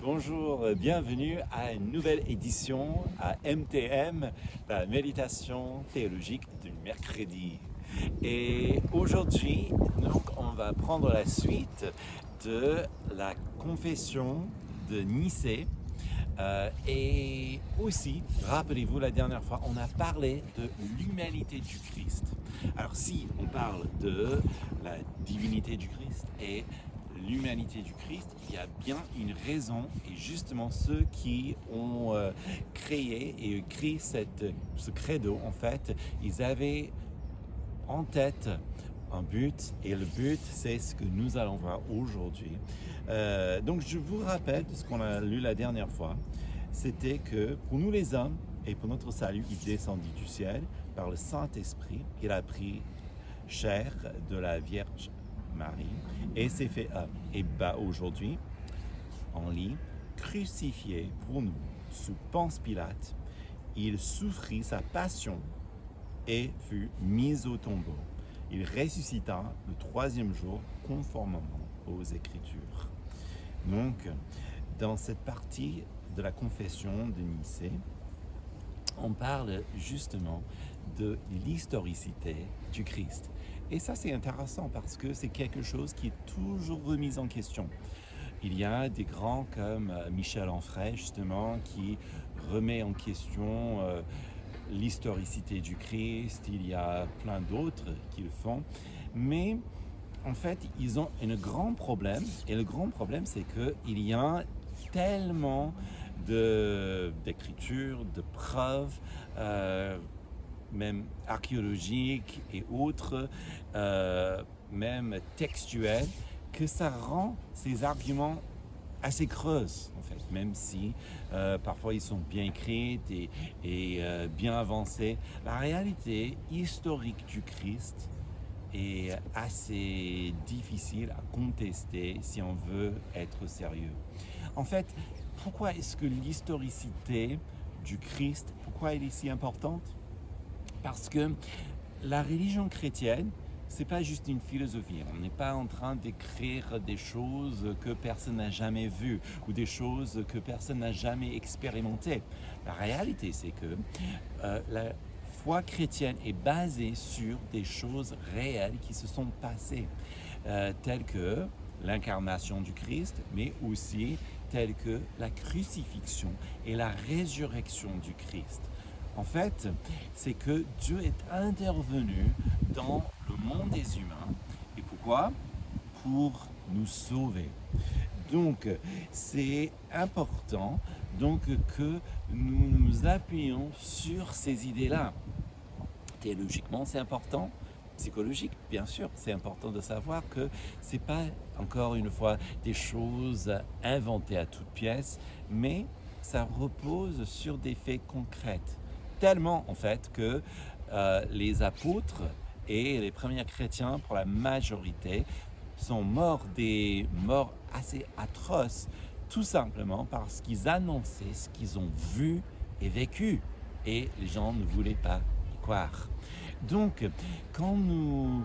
Bonjour, bienvenue à une nouvelle édition à MTM, la méditation théologique du mercredi. Et aujourd'hui, donc, on va prendre la suite de la confession de Nicée. Et aussi, rappelez-vous, la dernière fois, on a parlé de l'humanité du Christ. Alors si on parle de la divinité du Christ et l'humanité du Christ, il y a bien une raison, et justement ceux qui ont créé et écrit ce credo, en fait, ils avaient en tête un but, et le but, c'est ce que nous allons voir aujourd'hui. Donc je vous rappelle de ce qu'on a lu la dernière fois, c'était que pour nous les hommes, et pour notre salut, il descendit du ciel par le Saint-Esprit, il a pris chair de la Vierge Marie et s'est fait homme. Et aujourd'hui, on lit, crucifié pour nous sous Ponce Pilate, il souffrit sa passion et fut mis au tombeau. Il ressuscita le troisième jour conformément aux Écritures. Donc, dans cette partie de la confession de Nicée, on parle justement de l'historicité du Christ. Et ça, c'est intéressant parce que c'est quelque chose qui est toujours remis en question. Il y a des grands comme Michel Onfray, justement, qui remet en question l'historicité du Christ. Il y a plein d'autres qui le font. Mais en fait, ils ont un grand problème. Et le grand problème, c'est qu'il y a tellement d'écritures, de preuves, même archéologiques et autres, même textuels, que ça rend ces arguments assez creuses, en fait, même si parfois ils sont bien écrits et bien avancés. La réalité historique du Christ est assez difficile à contester si on veut être sérieux. En fait, pourquoi est-ce que l'historicité du Christ, pourquoi elle est si importante? Parce que la religion chrétienne, c'est pas juste une philosophie. On n'est pas en train d'écrire des choses que personne n'a jamais vues ou des choses que personne n'a jamais expérimentées. La réalité, c'est que la foi chrétienne est basée sur des choses réelles qui se sont passées, telles que l'incarnation du Christ, mais aussi telles que la crucifixion et la résurrection du Christ. En fait, c'est que Dieu est intervenu dans le monde des humains. Et pourquoi? Pour nous sauver. Donc, c'est important que nous nous appuyons sur ces idées-là. Théologiquement, c'est important. Psychologique, bien sûr, c'est important de savoir que c'est pas, encore une fois, des choses inventées à toute pièce, mais ça repose sur des faits concrets. Tellement, en fait, que les apôtres et les premiers chrétiens, pour la majorité, sont morts des morts assez atroces, tout simplement parce qu'ils annonçaient ce qu'ils ont vu et vécu, et les gens ne voulaient pas y croire. Donc, quand nous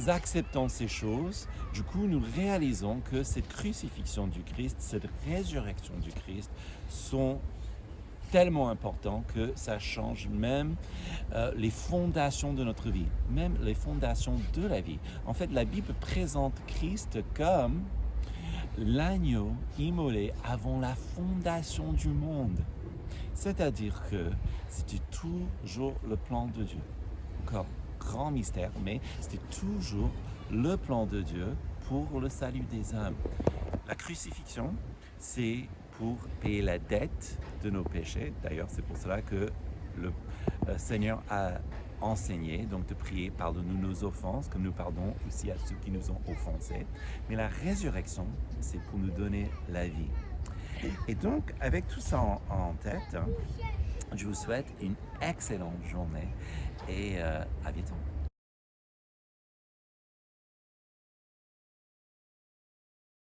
acceptons ces choses, du coup, nous réalisons que cette crucifixion du Christ, cette résurrection du Christ sont tellement importants que ça change même les fondations de notre vie, même les fondations de la vie. En fait, la Bible présente Christ comme l'agneau immolé avant la fondation du monde. C'est-à-dire que c'était toujours le plan de Dieu. Encore grand mystère, mais c'était toujours le plan de Dieu pour le salut des hommes. La crucifixion, c'est pour payer la dette de nos péchés. D'ailleurs, c'est pour cela que le Seigneur a enseigné, donc de prier, pardonne-nous nos offenses, comme nous pardonnons aussi à ceux qui nous ont offensés. Mais la résurrection, c'est pour nous donner la vie. Et donc, avec tout ça en tête, je vous souhaite une excellente journée et à bientôt.